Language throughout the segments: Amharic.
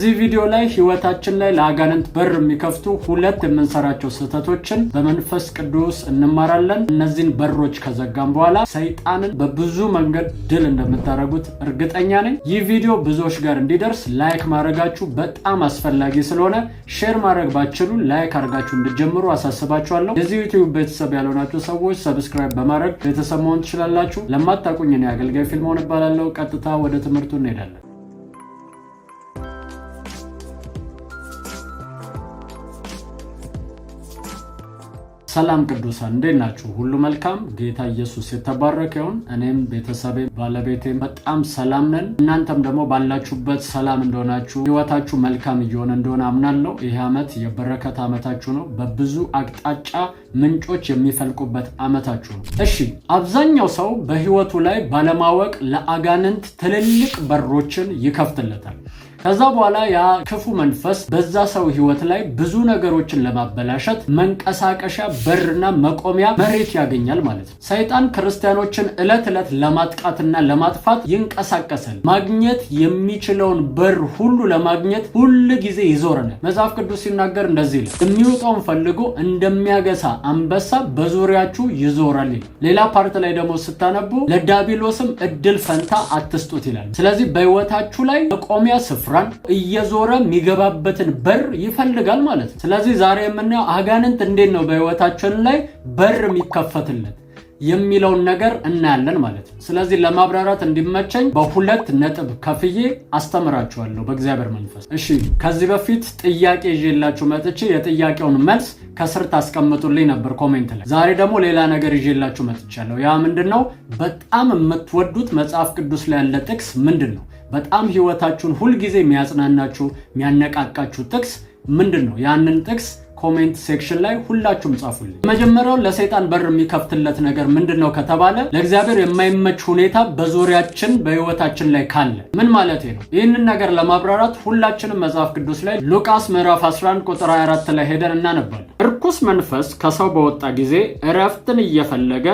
እዚህ ቪዲዮ ላይ ህይወታችን ላይ ለአጋንንት በር የሚከፍቱ ሁለት የምንሰራቸው ስህተቶችን በመንፈስ ቅዱስ እንማራለን። እነዚህን በሮች ከዘጋም በኋላ ሰይጣንን በብዙ መንገድ ድል እንደምታደርጉት እርግጠኛ ነኝ። ይህ ቪዲዮ ብዙዎች ጋር እንዲደርስ ላይክ ማድረጋችሁ በጣም አስፈላጊ ስለሆነ ሼር ማድረግ ባትችሉ ላይክ አድርጋችሁ እንድጀምሩ አሳስባችኋለሁ። የዚህ ዩቲዩብ ቤተሰብ ያልሆናችሁ ሰዎች ሰብስክራይብ በማድረግ ቤተሰብ መሆን ትችላላችሁ። ለማታውቁኝ እኔ አገልጋይ ፊልሞን እባላለሁ። ቀጥታ ወደ ትምህርቱ እንሄዳለን። ሰላም ቅዱሳን እንዴት ናችሁ? ሁሉ መልካም? ጌታ ኢየሱስ የተባረከ ይሁን። እኔም ቤተሰቤ ባለቤቴም በጣም ሰላም ነን። እናንተም ደግሞ ባላችሁበት ሰላም እንደሆናችሁ ህይወታችሁ መልካም እየሆነ እንደሆነ አምናለሁ። ይህ ዓመት የበረከት ዓመታችሁ ነው። በብዙ አቅጣጫ ምንጮች የሚፈልቁበት ዓመታችሁ ነው። እሺ፣ አብዛኛው ሰው በህይወቱ ላይ ባለማወቅ ለአጋንንት ትልልቅ በሮችን ይከፍትለታል። ከዛ በኋላ ያ ክፉ መንፈስ በዛ ሰው ህይወት ላይ ብዙ ነገሮችን ለማበላሸት መንቀሳቀሻ በርና መቆሚያ መሬት ያገኛል ማለት ነው። ሰይጣን ክርስቲያኖችን ዕለት ዕለት ለማጥቃትና ለማጥፋት ይንቀሳቀሳል። ማግኘት የሚችለውን በር ሁሉ ለማግኘት ሁል ጊዜ ይዞረናል። መጽሐፍ ቅዱስ ሲናገር እንደዚህ ይላል፣ የሚወጣውን ፈልጎ እንደሚያገሳ አንበሳ በዙሪያችሁ ይዞራል ይላል። ሌላ ፓርት ላይ ደግሞ ስታነቡ ለዲያብሎስም እድል ፈንታ አትስጡት ይላል። ስለዚህ በህይወታችሁ ላይ መቆሚያ ስፍራ እየዞረ የሚገባበትን በር ይፈልጋል ማለት ነው። ስለዚህ ዛሬ የምናየው አጋንንት እንዴት ነው በህይወታችን ላይ በር የሚከፈትለት የሚለውን ነገር እናያለን ማለት ነው። ስለዚህ ለማብራራት እንዲመቸኝ በሁለት ነጥብ ከፍዬ አስተምራችኋለሁ በእግዚአብሔር መንፈስ። እሺ፣ ከዚህ በፊት ጥያቄ ይዤላችሁ መጥቼ የጥያቄውን መልስ ከስር ታስቀምጡልኝ ነበር ኮሜንት ላይ። ዛሬ ደግሞ ሌላ ነገር ይዤላችሁ መጥቻለሁ። ያ ምንድነው? በጣም የምትወዱት መጽሐፍ ቅዱስ ላይ ያለ ጥቅስ ምንድነው? በጣም ህይወታችሁን ሁልጊዜ የሚያጽናናችሁ የሚያነቃቃችሁ ጥቅስ ምንድነው? ያንን ጥቅስ ኮሜንት ሴክሽን ላይ ሁላችሁም ጻፉልኝ። መጀመሪያው ለሰይጣን በር የሚከፍትለት ነገር ምንድነው ከተባለ ለእግዚአብሔር የማይመች ሁኔታ በዙሪያችን በህይወታችን ላይ ካለ ምን ማለት ነው? ይህንን ነገር ለማብራራት ሁላችንም መጽሐፍ ቅዱስ ላይ ሉቃስ ምዕራፍ 11 ቁጥር 24 ላይ ሄደን እናነባለን። እርኩስ መንፈስ ከሰው በወጣ ጊዜ እረፍትን እየፈለገ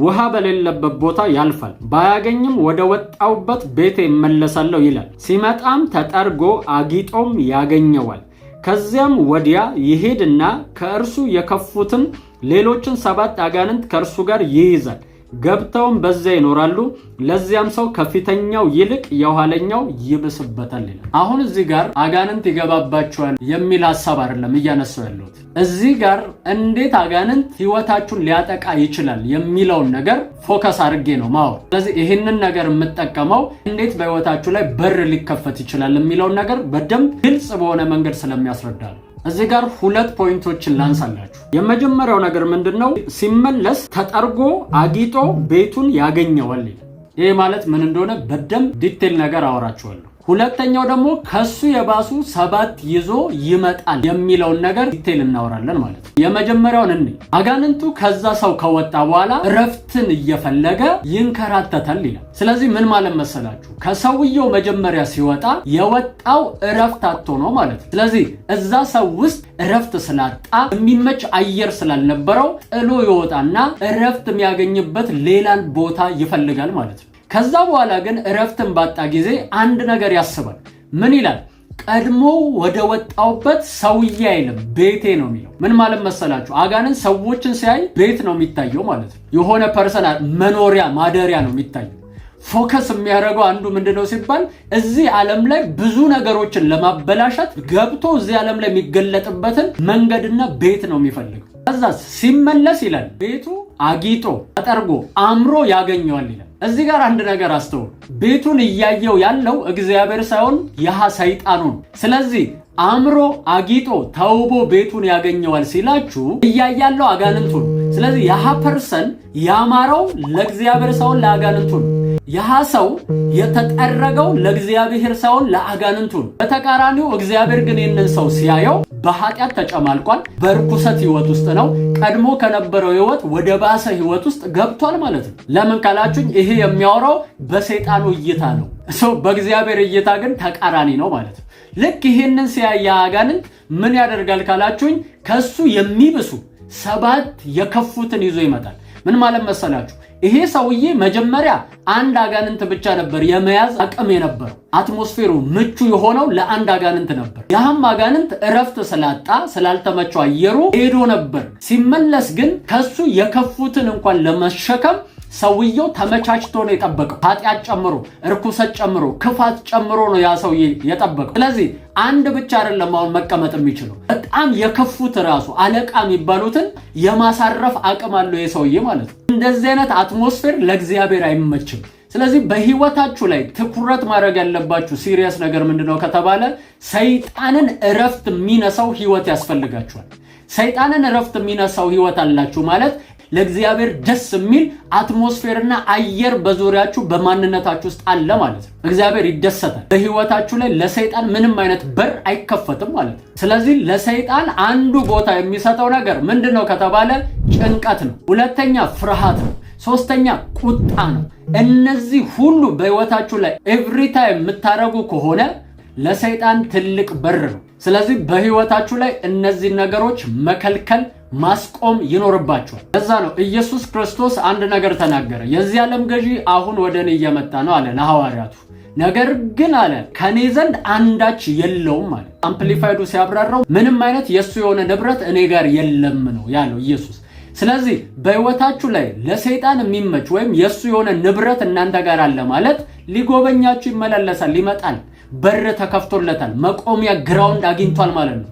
ውሃ በሌለበት ቦታ ያልፋል፣ ባያገኝም ወደ ወጣውበት ቤቴ ይመለሳለሁ ይላል። ሲመጣም ተጠርጎ አጊጦም ያገኘዋል። ከዚያም ወዲያ ይሄድና ከእርሱ የከፉትን ሌሎችን 7 አጋንንት ከእርሱ ጋር ይይዛል። ገብተውም በዚያ ይኖራሉ። ለዚያም ሰው ከፊተኛው ይልቅ የኋለኛው ይብስበታል ይላል። አሁን እዚህ ጋር አጋንንት ይገባባቸዋል የሚል ሐሳብ አይደለም እያነሳው ያለሁት። እዚህ ጋር እንዴት አጋንንት ህይወታችሁን ሊያጠቃ ይችላል የሚለውን ነገር ፎከስ አድርጌ ነው ማወር። ስለዚህ ይህንን ነገር የምጠቀመው እንዴት በህይወታችሁ ላይ በር ሊከፈት ይችላል የሚለውን ነገር በደንብ ግልጽ በሆነ መንገድ ስለሚያስረዳ ነው። እዚህ ጋር ሁለት ፖይንቶችን ላንሳላችሁ። የመጀመሪያው ነገር ምንድነው? ሲመለስ ተጠርጎ አጊጦ ቤቱን ያገኘዋል። ይሄ ማለት ምን እንደሆነ በደንብ ዲቴል ነገር አወራችኋለሁ። ሁለተኛው ደግሞ ከሱ የባሱ 7 ይዞ ይመጣል የሚለውን ነገር ዲቴል እናወራለን ማለት ነው። የመጀመሪያውን እንይ። አጋንንቱ ከዛ ሰው ከወጣ በኋላ እረፍትን እየፈለገ ይንከራተታል ይላል። ስለዚህ ምን ማለት መሰላችሁ? ከሰውየው መጀመሪያ ሲወጣ የወጣው እረፍት አጥቶ ነው ማለት ነው። ስለዚህ እዛ ሰው ውስጥ እረፍት ስላጣ የሚመች አየር ስላልነበረው ጥሎ ይወጣና እረፍት የሚያገኝበት ሌላን ቦታ ይፈልጋል ማለት ነው። ከዛ በኋላ ግን እረፍትን ባጣ ጊዜ አንድ ነገር ያስባል። ምን ይላል? ቀድሞ ወደ ወጣውበት ሰውዬ አይልም፣ ቤቴ ነው የሚለው። ምን ማለት መሰላችሁ? አጋንንት ሰዎችን ሲያይ ቤት ነው የሚታየው ማለት ነው። የሆነ ፐርሰናል መኖሪያ ማደሪያ ነው የሚታየው። ፎከስ የሚያደርገው አንዱ ምንድነው ሲባል እዚህ ዓለም ላይ ብዙ ነገሮችን ለማበላሸት ገብቶ እዚህ ዓለም ላይ የሚገለጥበትን መንገድና ቤት ነው የሚፈልገው። ከዛ ሲመለስ ይላል ቤቱ አጊጦ ተጠርጎ አምሮ ያገኘዋል ይላል። እዚህ ጋር አንድ ነገር አስተውሉ። ቤቱን እያየው ያለው እግዚአብሔር ሳይሆን ያህ ሰይጣኑ ነው። ስለዚህ አምሮ አጊጦ ተውቦ ቤቱን ያገኘዋል ሲላችሁ እያያለው አጋንንቱ ነው። ስለዚህ ያህ ፐርሰን ያማረው ለእግዚአብሔር ሳይሆን ለአጋንንቱ ነው። ያህ ሰው የተጠረገው ለእግዚአብሔር ሳይሆን ለአጋንንቱ ነው። በተቃራኒው እግዚአብሔር ግን ይህንን ሰው ሲያየው በኃጢአት ተጨማልቋል፣ በርኩሰት ህይወት ውስጥ ነው። ቀድሞ ከነበረው ህይወት ወደ ባሰ ህይወት ውስጥ ገብቷል ማለት ነው። ለምን ካላችሁኝ ይሄ የሚያወራው በሰይጣኑ እይታ ነው። በእግዚአብሔር እይታ ግን ተቃራኒ ነው ማለት ነው። ልክ ይሄንን ሲያይ አጋንንት ምን ያደርጋል ካላችሁኝ ከሱ የሚብሱ 7 የከፉትን ይዞ ይመጣል። ምን ማለት መሰላችሁ? ይሄ ሰውዬ መጀመሪያ አንድ አጋንንት ብቻ ነበር የመያዝ አቅም የነበረው። አትሞስፌሩ ምቹ የሆነው ለአንድ አጋንንት ነበር። ያም አጋንንት እረፍት ስላጣ ስላልተመቸው አየሩ ሄዶ ነበር። ሲመለስ ግን ከሱ የከፉትን እንኳን ለመሸከም ሰውየው ተመቻችቶ ነው የጠበቀው። ኃጢአት ጨምሮ፣ እርኩሰት ጨምሮ፣ ክፋት ጨምሮ ነው ያ ሰውዬ የጠበቀው። ስለዚህ አንድ ብቻ አይደለም አሁን መቀመጥ የሚችለው፣ በጣም የከፉት ራሱ አለቃ የሚባሉትን የማሳረፍ አቅም አለው የሰውዬ ማለት ነው። እንደዚህ አይነት አትሞስፌር ለእግዚአብሔር አይመችም። ስለዚህ በህይወታችሁ ላይ ትኩረት ማድረግ ያለባችሁ ሲሪየስ ነገር ምንድነው ከተባለ ሰይጣንን እረፍት የሚነሳው ህይወት ያስፈልጋችኋል። ሰይጣንን እረፍት የሚነሳው ህይወት አላችሁ ማለት ለእግዚአብሔር ደስ የሚል አትሞስፌርና አየር በዙሪያችሁ በማንነታችሁ ውስጥ አለ ማለት ነው። እግዚአብሔር ይደሰታል። በህይወታችሁ ላይ ለሰይጣን ምንም አይነት በር አይከፈትም ማለት ነው። ስለዚህ ለሰይጣን አንዱ ቦታ የሚሰጠው ነገር ምንድነው ከተባለ ጭንቀት ነው። ሁለተኛ ፍርሃት ነው። ሶስተኛ ቁጣ ነው። እነዚህ ሁሉ በህይወታችሁ ላይ ኤቭሪ ታይም የምታረጉ ከሆነ ለሰይጣን ትልቅ በር ነው። ስለዚህ በህይወታችሁ ላይ እነዚህ ነገሮች መከልከል ማስቆም ይኖርባቸዋል። ለዛ ነው ኢየሱስ ክርስቶስ አንድ ነገር ተናገረ። የዚህ ዓለም ገዢ አሁን ወደ እኔ እየመጣ ነው አለ ለሐዋርያቱ። ነገር ግን አለ ከኔ ዘንድ አንዳች የለውም አለ። አምፕሊፋይዱ ሲያብራራው ምንም አይነት የሱ የሆነ ንብረት እኔ ጋር የለም ነው ያለው ኢየሱስ። ስለዚህ በህይወታችሁ ላይ ለሰይጣን የሚመች ወይም የሱ የሆነ ንብረት እናንተ ጋር አለ ማለት ሊጎበኛችሁ ይመላለሳል፣ ይመጣል፣ በር ተከፍቶለታል፣ መቆሚያ ግራውንድ አግኝቷል ማለት ነው።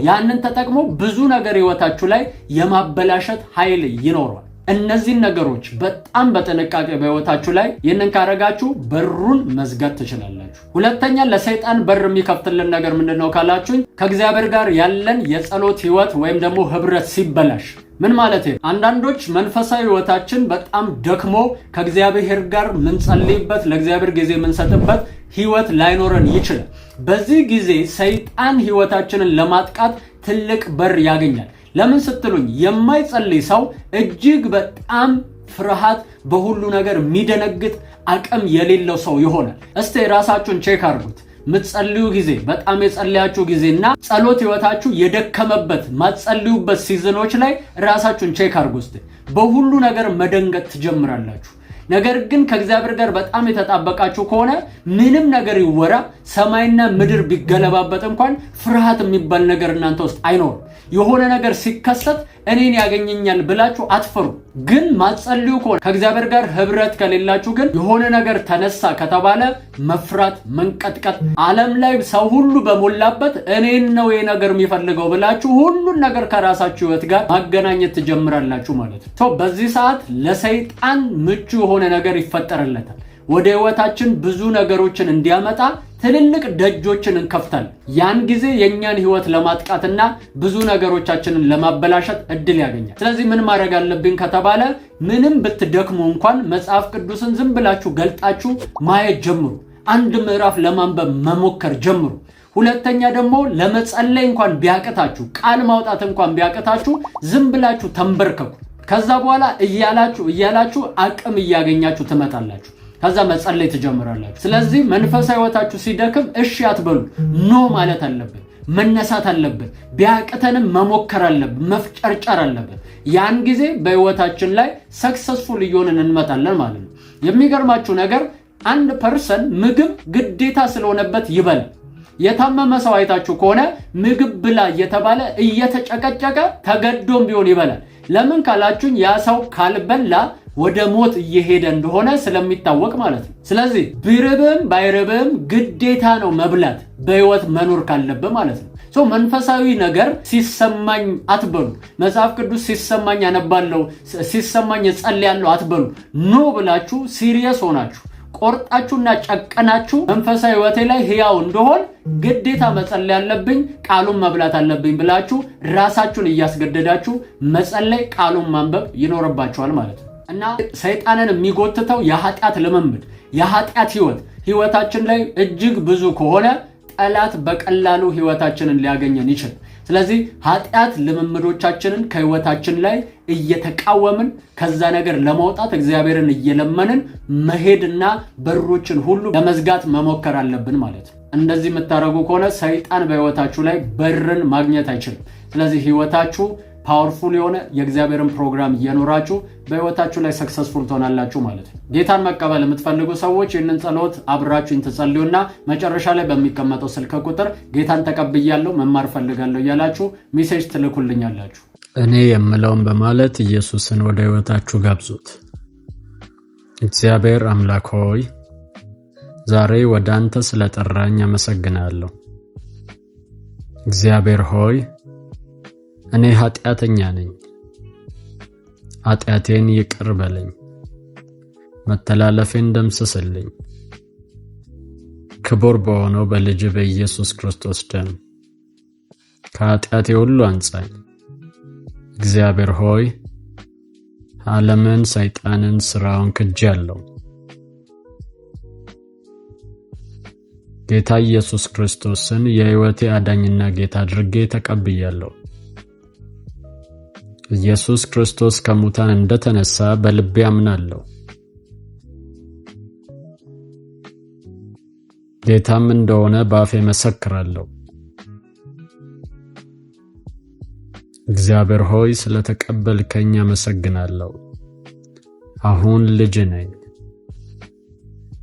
ያንን ተጠቅሞ ብዙ ነገር ህይወታችሁ ላይ የማበላሸት ኃይል ይኖራል። እነዚህን ነገሮች በጣም በጥንቃቄ በህይወታችሁ ላይ ይህንን ካረጋችሁ በሩን መዝጋት ትችላላችሁ። ሁለተኛ ለሰይጣን በር የሚከፍትልን ነገር ምንድነው ካላችሁኝ ከእግዚአብሔር ጋር ያለን የጸሎት ህይወት ወይም ደግሞ ህብረት ሲበላሽ ምን ማለት ነው? አንዳንዶች መንፈሳዊ ህይወታችን በጣም ደክሞ ከእግዚአብሔር ጋር ምንጸልይበት ለእግዚአብሔር ጊዜ ምንሰጥበት ህይወት ላይኖረን ይችላል። በዚህ ጊዜ ሰይጣን ህይወታችንን ለማጥቃት ትልቅ በር ያገኛል። ለምን ስትሉኝ የማይጸልይ ሰው እጅግ በጣም ፍርሃት፣ በሁሉ ነገር የሚደነግጥ አቅም የሌለው ሰው ይሆናል። እስቲ ራሳችሁን ቼክ አድርጉት። ምትጸልዩ ጊዜ በጣም የጸለያችሁ ጊዜና ጸሎት ህይወታችሁ የደከመበት ማትጸልዩበት ሲዝኖች ላይ ራሳችሁን ቼክ አድርጉ። እስቲ በሁሉ ነገር መደንገጥ ትጀምራላችሁ። ነገር ግን ከእግዚአብሔር ጋር በጣም የተጣበቃችሁ ከሆነ ምንም ነገር ይወራ፣ ሰማይና ምድር ቢገለባበት እንኳን ፍርሃት የሚባል ነገር እናንተ ውስጥ አይኖርም። የሆነ ነገር ሲከሰት እኔን ያገኘኛል ብላችሁ አትፈሩ። ግን ማትጸልዩ ከሆነ ከእግዚአብሔር ጋር ህብረት ከሌላችሁ ግን የሆነ ነገር ተነሳ ከተባለ መፍራት፣ መንቀጥቀጥ፣ ዓለም ላይ ሰው ሁሉ በሞላበት እኔን ነው ይሄ ነገር የሚፈልገው ብላችሁ ሁሉን ነገር ከራሳችሁ ህይወት ጋር ማገናኘት ትጀምራላችሁ ማለት ነው። በዚህ ሰዓት ለሰይጣን ምቹ የሆነ ነገር ይፈጠርለታል። ወደ ህይወታችን ብዙ ነገሮችን እንዲያመጣ ትልልቅ ደጆችን እንከፍታለን። ያን ጊዜ የኛን ህይወት ለማጥቃትና ብዙ ነገሮቻችንን ለማበላሸት እድል ያገኛል። ስለዚህ ምን ማድረግ አለብን ከተባለ ምንም ብትደክሙ እንኳን መጽሐፍ ቅዱስን ዝም ብላችሁ ገልጣችሁ ማየት ጀምሩ። አንድ ምዕራፍ ለማንበብ መሞከር ጀምሩ። ሁለተኛ ደግሞ ለመጸለይ እንኳን ቢያቅታችሁ፣ ቃል ማውጣት እንኳን ቢያቅታችሁ ዝም ብላችሁ ተንበርከኩ። ከዛ በኋላ እያላችሁ አቅም እያገኛችሁ ትመጣላችሁ። ከዛ መጸለይ ትጀምራላችሁ። ስለዚህ መንፈሳዊ ህይወታችሁ ሲደክም እሺ አትበሉ። ኖ ማለት አለብን፣ መነሳት አለብን፣ ቢያቅተንም መሞከር አለብን፣ መፍጨርጨር አለብን። ያን ጊዜ በህይወታችን ላይ ሰክሰስፉል እየሆንን እንመጣለን ማለት ነው። የሚገርማችሁ ነገር አንድ ፐርሰን ምግብ ግዴታ ስለሆነበት ይበላል። የታመመ ሰው አይታችሁ ከሆነ ምግብ ብላ እየተባለ እየተጨቀጨቀ ተገዶም ቢሆን ይበላል። ለምን ካላችሁኝ ያ ሰው ካልበላ ወደ ሞት እየሄደ እንደሆነ ስለሚታወቅ ማለት ነው። ስለዚህ ቢርብም ባይርብም ግዴታ ነው መብላት በህይወት መኖር ካለበት ማለት ነው። መንፈሳዊ ነገር ሲሰማኝ አትበሉ። መጽሐፍ ቅዱስ ሲሰማኝ አነባለሁ፣ ሲሰማኝ እጸልያለሁ አትበሉ። ኖ ብላችሁ ሲሪየስ ሆናችሁ ቆርጣችሁና ጨቀናችሁ መንፈሳዊ ህይወቴ ላይ ህያው እንደሆን ግዴታ መጸለይ አለብኝ፣ ቃሉን መብላት አለብኝ ብላችሁ ራሳችሁን እያስገደዳችሁ መጸለይ፣ ቃሉን ማንበብ ይኖርባችኋል ማለት ነው። እና ሰይጣንን የሚጎትተው የኃጢአት ልምምድ፣ የኃጢአት ህይወታችን ላይ እጅግ ብዙ ከሆነ ጠላት በቀላሉ ህይወታችንን ሊያገኘን ይችላል። ስለዚህ ኃጢአት ልምምዶቻችንን ከህይወታችን ላይ እየተቃወምን ከዛ ነገር ለማውጣት እግዚአብሔርን እየለመንን መሄድና በሮችን ሁሉ ለመዝጋት መሞከር አለብን ማለት ነው። እንደዚህ የምታደርጉ ከሆነ ሰይጣን በህይወታችሁ ላይ በርን ማግኘት አይችልም። ስለዚህ ህይወታችሁ ፓወርፉል የሆነ የእግዚአብሔርን ፕሮግራም እየኖራችሁ በህይወታችሁ ላይ ሰክሰስፉል ትሆናላችሁ ማለት ነው። ጌታን መቀበል የምትፈልጉ ሰዎች ይህንን ጸሎት አብራችሁን ትጸልዩና መጨረሻ ላይ በሚቀመጠው ስልክ ቁጥር ጌታን ተቀብያለሁ መማር ፈልጋለሁ እያላችሁ ሜሴጅ ትልኩልኛላችሁ። እኔ የምለውን በማለት ኢየሱስን ወደ ህይወታችሁ ጋብዙት። እግዚአብሔር አምላክ ሆይ ዛሬ ወደ አንተ ስለጠራኝ አመሰግናለሁ። እግዚአብሔር ሆይ እኔ ኃጢአተኛ ነኝ። ኃጢአቴን ይቅር በለኝ፣ መተላለፌን ደምስስልኝ። ክቡር በሆነው በልጅ በኢየሱስ ክርስቶስ ደም ከኃጢአቴ ሁሉ አንጻኝ። እግዚአብሔር ሆይ ዓለምን፣ ሰይጣንን፣ ሥራውን ክጄአለሁ። ጌታ ኢየሱስ ክርስቶስን የሕይወቴ አዳኝና ጌታ አድርጌ ተቀብያለሁ። ኢየሱስ ክርስቶስ ከሙታን እንደተነሳ በልቤ አምናለሁ። ጌታም እንደሆነ በአፌ መሰክራለሁ። እግዚአብሔር ሆይ ስለተቀበልከኝ አመሰግናለሁ። አሁን ልጅ ነኝ።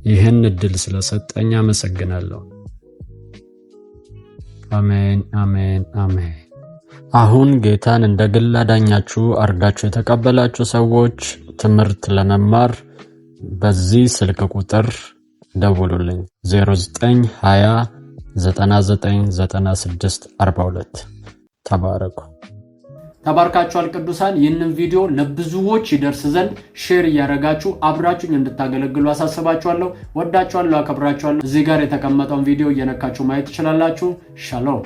ይህን እድል ስለሰጠኝ አመሰግናለሁ። አሜን፣ አሜን፣ አሜን። አሁን ጌታን እንደ ግል አዳኛችሁ አርጋችሁ የተቀበላችሁ ሰዎች ትምህርት ለመማር በዚህ ስልክ ቁጥር ደውሉልኝ 0920 9996 42። ተባረኩ። ተባርካችኋል ቅዱሳን። ይህንን ቪዲዮ ለብዙዎች ይደርስ ዘንድ ሼር እያደረጋችሁ አብራችሁኝ እንድታገለግሉ አሳስባችኋለሁ። ወዳችኋለሁ፣ አከብራችኋለሁ። እዚህ ጋር የተቀመጠውን ቪዲዮ እየነካችሁ ማየት ትችላላችሁ። ሻሎም